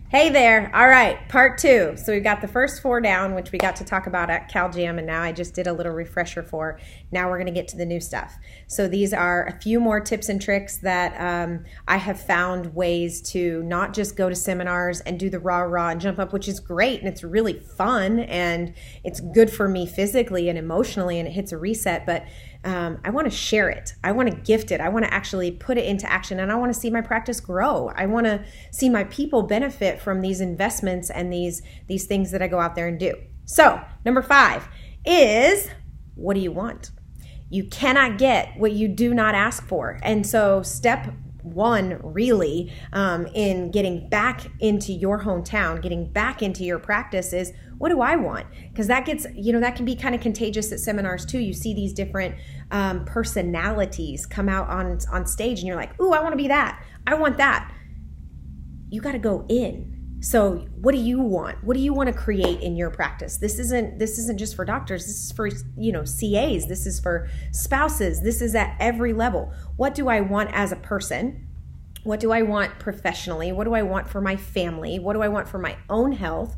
Hey there. All right, part 2. So we've got the first 4 down, which we got to talk about at CalJam, and now I just did a little refresher for. Now we're going to get to the new stuff. So these are a few more tips and tricks that I have found ways to not just go to seminars and do the rah-rah and jump up, which is great, and it's really fun, and it's good for me physically and emotionally, and it hits a reset, but I want to share it. I want to gift it. I want to actually put it into action, and I want to see my practice grow. I want to see my people benefit from these investments and these things that I go out there and do. So number 5 is, what do you want? You cannot get what you do not ask for. And so step 1 really in getting back into your hometown, getting back into your practice is, what do I want? Because that gets, that can be kind of contagious at seminars too. You see these different personalities come out on stage and you're like, ooh, I want to be that. I want that. You got to go in. So what do you want? What do you want to create in your practice? This isn't just for doctors. This is for, CAs. This is for spouses. This is at every level. What do I want as a person? What do I want professionally? What do I want for my family? What do I want for my own health?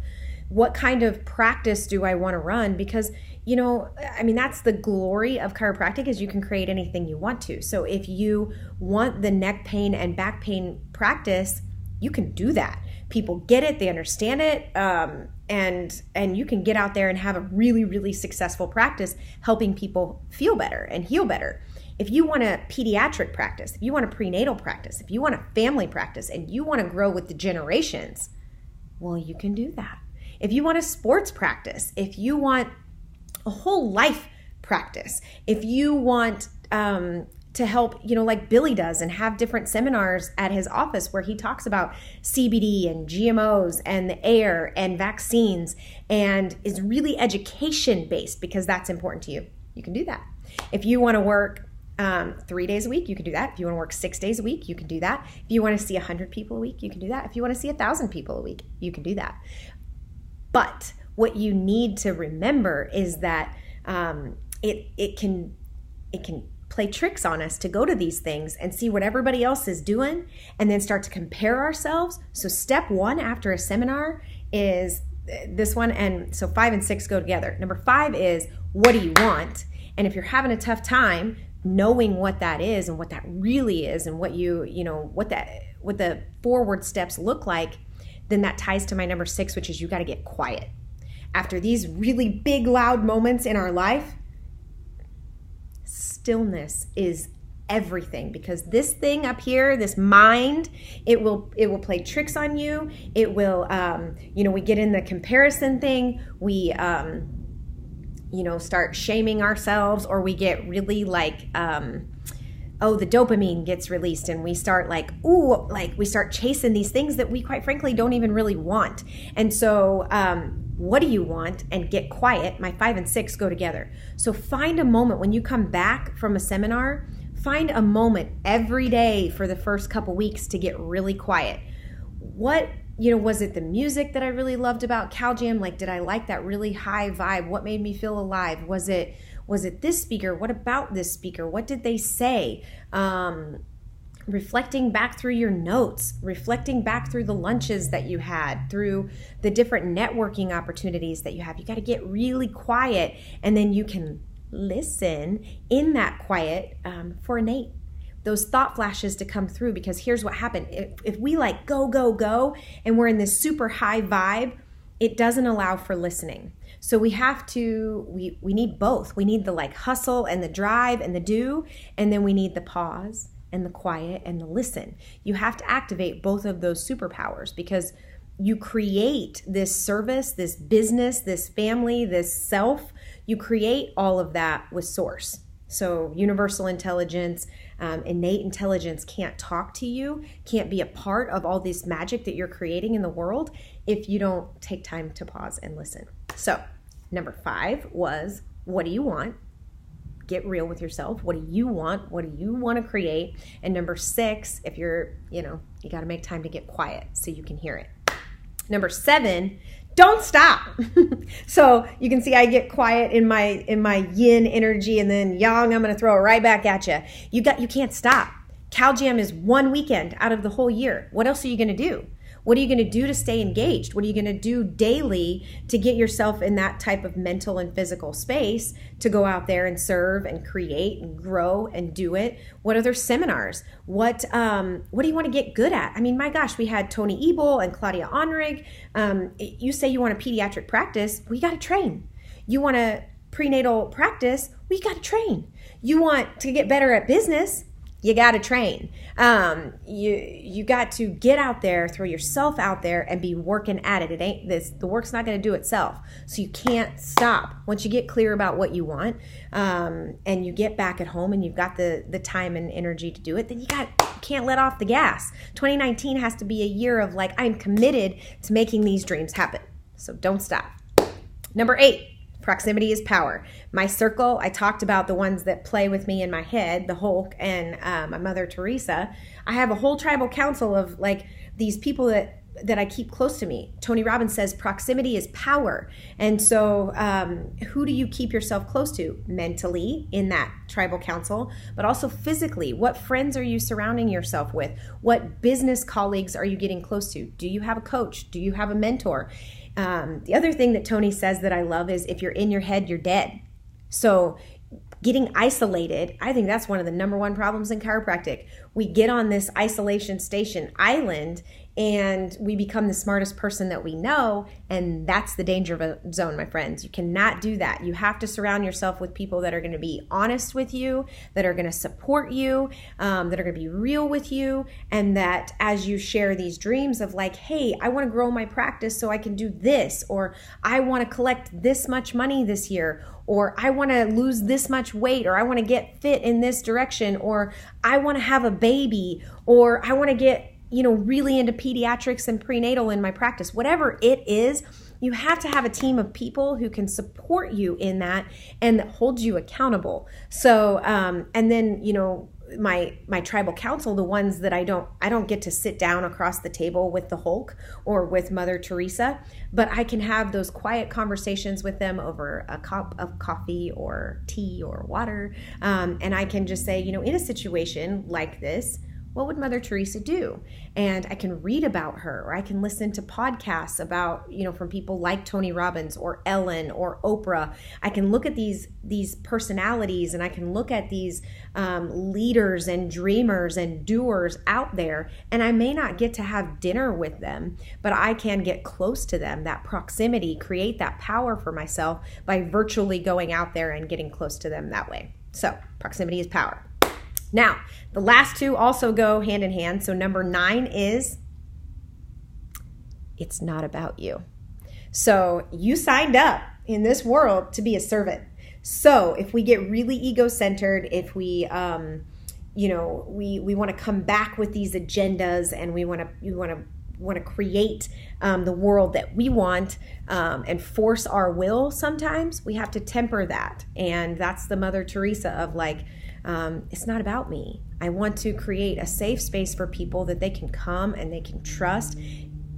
What kind of practice do I want to run? Because, that's the glory of chiropractic, is you can create anything you want to. So if you want the neck pain and back pain practice, you can do that. People get it, they understand it, and you can get out there and have a really, really successful practice helping people feel better and heal better. If you want a pediatric practice, if you want a prenatal practice, if you want a family practice, and you want to grow with the generations, well, you can do that. If you want a sports practice, if you want a whole life practice, if you want to help, like Billy does and have different seminars at his office where he talks about CBD and GMOs and the air and vaccines and is really education based because that's important to you, you can do that. If you want to work 3 days a week, you can do that. If you want to work 6 days a week, you can do that. If you want to see 100 people a week, you can do that. If you want to see 1,000 people a week, you can do that. But what you need to remember is that it can play tricks on us to go to these things and see what everybody else is doing and then start to compare ourselves. So step 1 after a seminar is this one. And so 5 and 6 go together. Number 5 is, what do you want? And if you're having a tough time knowing what that is and what that really is and what what the forward steps look like, then that ties to my number 6, which is you got to get quiet. After these really big, loud moments in our life, stillness is everything, because this thing up here, this mind, it will play tricks on you. It will, we get in the comparison thing. We, start shaming ourselves, or we get really like, the dopamine gets released and we start we start chasing these things that we quite frankly don't even really want. And so what do you want? And get quiet. My 5 and 6 go together. So find a moment when you come back from a seminar, find a moment every day for the first couple weeks to get really quiet. What, was it the music that I really loved about CalJam? Like, did I like that really high vibe? What made me feel alive? Was it this speaker? What about this speaker? What did they say? Reflecting back through your notes, reflecting back through the lunches that you had, through the different networking opportunities that you have. You got to get really quiet, and then you can listen in that quiet for innate. Those thought flashes to come through, because here's what happened. If we go, and we're in this super high vibe, it doesn't allow for listening. So we have to, we need both. We need the hustle and the drive and the do, and then we need the pause and the quiet and the listen. You have to activate both of those superpowers, because you create this service, this business, this family, this self. You create all of that with source. So universal intelligence, innate intelligence can't talk to you, can't be a part of all this magic that you're creating in the world if you don't take time to pause and listen. So number 5 was, what do you want? Get real with yourself. What do you want? What do you want to create? And number 6, if you're, you got to make time to get quiet so you can hear it. Number 7, don't stop. So you can see I get quiet in my yin energy, and then yang, I'm going to throw it right back at you. You can't stop. CalJam is one weekend out of the whole year. What else are you going to do? What are you going to do to stay engaged? What are you going to do daily to get yourself in that type of mental and physical space to go out there and serve and create and grow and do it? What other seminars? What do you want to get good at? I mean, my gosh, we had Tony Ebel and Claudia Onrig. You say you want a pediatric practice, we got to train. You want a prenatal practice, we got to train. You want to get better at business, you got to train. You got to get out there, throw yourself out there and be working at it. It ain't this, the work's not going to do itself. So you can't stop. Once you get clear about what you want, and you get back at home and you've got the time and energy to do it, then you can't let off the gas. 2019 has to be a year of like, I'm committed to making these dreams happen. So don't stop. Number 8. Proximity is power. My circle, I talked about the ones that play with me in my head, the Hulk and my Mother Teresa. I have a whole tribal council of like these people that I keep close to me. Tony Robbins says proximity is power. And so who do you keep yourself close to? Mentally in that tribal council, but also physically. What friends are you surrounding yourself with? What business colleagues are you getting close to? Do you have a coach? Do you have a mentor? The other thing that Tony says that I love is if you're in your head, you're dead. So getting isolated, I think that's one of the number one problems in chiropractic. We get on this isolation station island and we become the smartest person that we know, and that's the danger zone, my friends. You cannot do that. You have to surround yourself with people that are going to be honest with you, that are going to support you, that are going to be real with you, and that as you share these dreams of like, hey, I want to grow my practice so I can do this, or I want to collect this much money this year, or I want to lose this much weight, or I want to get fit in this direction, or I want to have a baby, or I want to get really into pediatrics and prenatal in my practice. Whatever it is, you have to have a team of people who can support you in that and that holds you accountable. So, and then, my tribal council, the ones that I don't get to sit down across the table with the Hulk or with Mother Teresa, but I can have those quiet conversations with them over a cup of coffee or tea or water. And I can just say, in a situation like this, what would Mother Teresa do? And I can read about her, or I can listen to podcasts about, from people like Tony Robbins or Ellen or Oprah. I can look at these personalities, and I can look at these leaders and dreamers and doers out there, and I may not get to have dinner with them, but I can get close to them. That proximity, create that power for myself by virtually going out there and getting close to them that way. So proximity is power. Now, the last two also go hand in hand. So number 9 is, it's not about you. So you signed up in this world to be a servant. So if we get really ego-centered, if we, we want to come back with these agendas, and we want to create the world that we want and force our will, sometimes we have to temper that. And that's the Mother Teresa of like, it's not about me. I want to create a safe space for people that they can come and they can trust.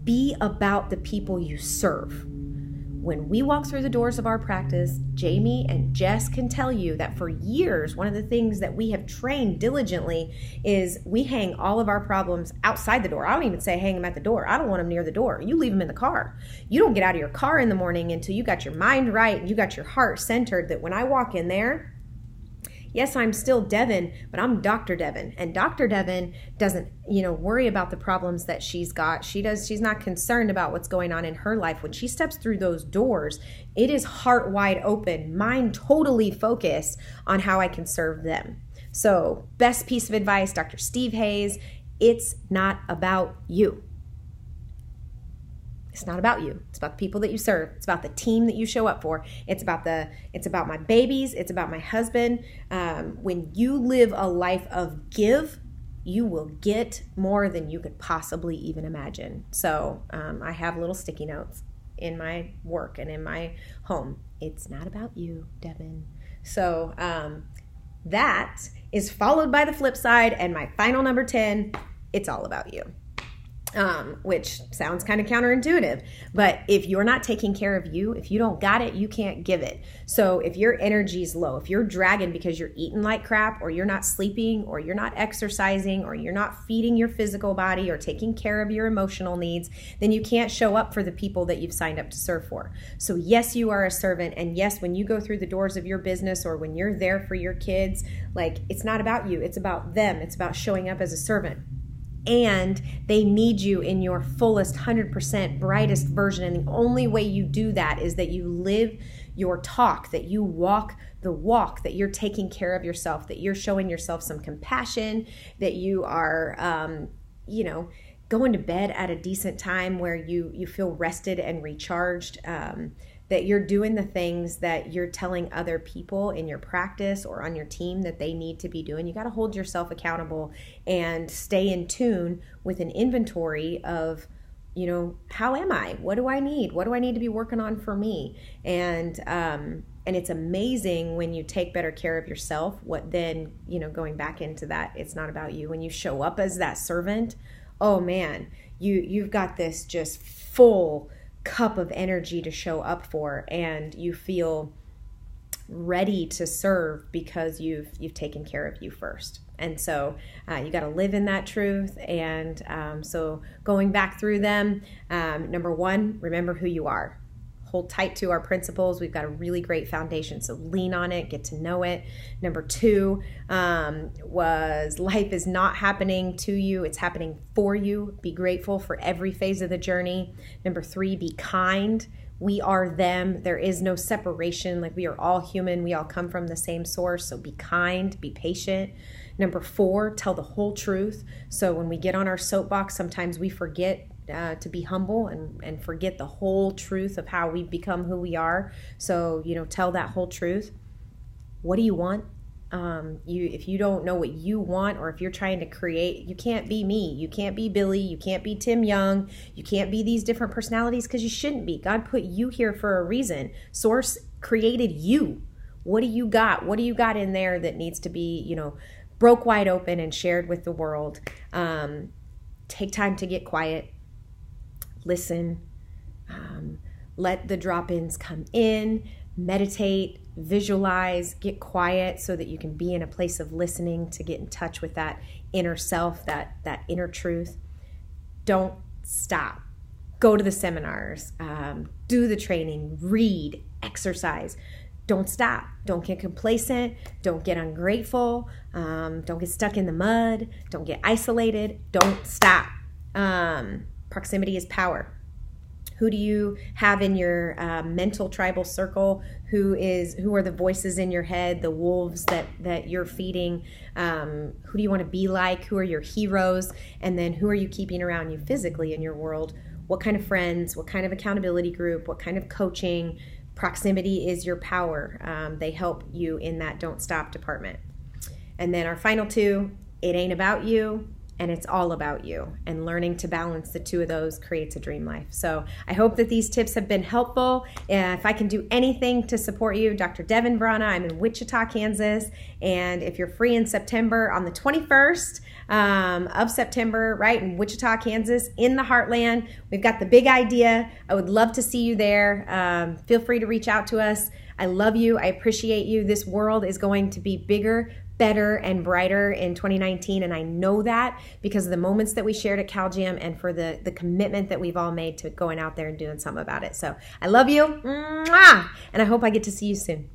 Be about the people you serve. When we walk through the doors of our practice, Jamie and Jess can tell you that for years, one of the things that we have trained diligently is we hang all of our problems outside the door. I don't even say hang them at the door. I don't want them near the door. You leave them in the car. You don't get out of your car in the morning until you got your mind right and you got your heart centered, that when I walk in there, yes, I'm still Devin, but I'm Dr. Devin. And Dr. Devin doesn't, worry about the problems that she's got. She's not concerned about what's going on in her life. When she steps through those doors, it is heart wide open, mind totally focused on how I can serve them. So, best piece of advice, Dr. Steve Hayes, it's not about you. It's not about you. It's about the people that you serve. It's about the team that you show up for. It's about my babies. It's about my husband. When you live a life of give, you will get more than you could possibly even imagine. So I have little sticky notes in my work and in my home. It's not about you, Devin. So that is followed by the flip side, and my final number 10, it's all about you. which sounds kind of counterintuitive. But if you're not taking care of you, if you don't got it, you can't give it. So if your energy's low, if you're dragging because you're eating like crap, or you're not sleeping, or you're not exercising, or you're not feeding your physical body or taking care of your emotional needs, then you can't show up for the people that you've signed up to serve for. So yes, you are a servant. And yes, when you go through the doors of your business, or when you're there for your kids, like, it's not about you, it's about them. It's about showing up as a servant. And they need you in your fullest 100% brightest version. And the only way you do that is that you live your talk, that you walk the walk, that you're taking care of yourself, that you're showing yourself some compassion, that you are, going to bed at a decent time where you feel rested and recharged, that you're doing the things that you're telling other people in your practice or on your team that they need to be doing. You got to hold yourself accountable and stay in tune with an inventory of, how am I? What do I need? What do I need to be working on for me? And it's amazing when you take better care of yourself, what then, going back into that, it's not about you. When you show up as that servant, oh man, you've got this just full cup of energy to show up for, and you feel ready to serve because you've taken care of you first. And so you got to live in that truth. And so going back through them, number one, remember who you are. Hold tight to our principles. We've got a really great foundation, so lean on it, get to know it. Number two was life is not happening to you, it's happening for you. Be grateful for every phase of the journey. Number three, be kind. We are them. There is no separation. Like, we are all human. We all come from the same source. So be kind, be patient. Number four, tell the whole truth. So when we get on our soapbox, sometimes we forget to be humble and forget the whole truth of how we've become who we are. So, tell that whole truth. What do you want? If you don't know what you want, or if you're trying to create, you can't be me. You can't be Billy. You can't be Tim Young. You can't be these different personalities, because you shouldn't be. God put you here for a reason. Source created you. What do you got? What do you got in there that needs to be, broke wide open and shared with the world? Take time to get quiet. Listen, let the drop-ins come in, meditate, visualize, get quiet so that you can be in a place of listening to get in touch with that inner self, that inner truth. Don't stop. Go to the seminars, do the training, read, exercise. Don't stop. Don't get complacent. Don't get ungrateful. Don't get stuck in the mud. Don't get isolated. Don't stop. Proximity is power. Who do you have in your mental tribal circle? Who are the voices in your head, the wolves that you're feeding? Who do you want to be like? Who are your heroes? And then who are you keeping around you physically in your world? What kind of friends? What kind of accountability group? What kind of coaching? Proximity is your power. They help you in that don't stop department. And then our final two, it ain't about you, and it's all about you. And learning to balance the two of those creates a dream life. So I hope that these tips have been helpful. If I can do anything to support you, Dr. Devin Vrana, I'm in Wichita, Kansas. And if you're free in September, on the 21st of September, right in Wichita, Kansas, in the heartland, we've got the big idea. I would love to see you there. Feel free to reach out to us. I love you. I appreciate you. This world is going to be bigger, better, and brighter in 2019, and I know that because of the moments that we shared at CalJam and for the commitment that we've all made to going out there and doing something about it. So I love you, mwah! And I hope I get to see you soon.